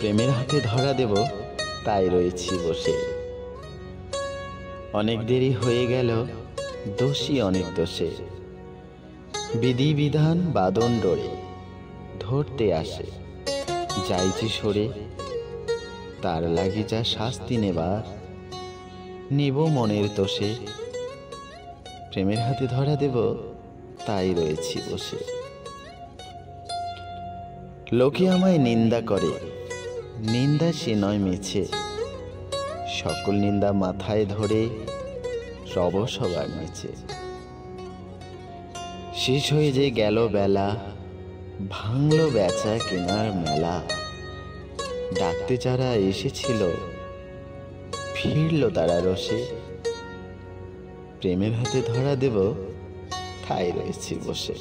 প্রেমের হাতে ধরা দেব তাই রয়েছি বসে। অনেক দেরি হয়ে গেল, দোষী অনেক দোষে। বিধি বিধান বাদন ডোরে ধরতে আসে। যাইছি সরে, তার লাগি যা শাস্তি নেবার নিব মনের দোষে। প্রেমের হাতে ধরা দেব তাই রয়েছি বসে। লোকে আমায় নিন্দা করে, নিন্দা সে নয় মিছে। সকল নিন্দা মাথায় ধরে রব সবার নিচে। শেষ হয়ে যে গেল বেলা, ভাঙলো বেচা কেনার মেলা। ডাকতে যারা এসেছিল, ফিরল তারা রোষে। প্রেমের হাতে ধরা দেব তাই রয়েছি বসে।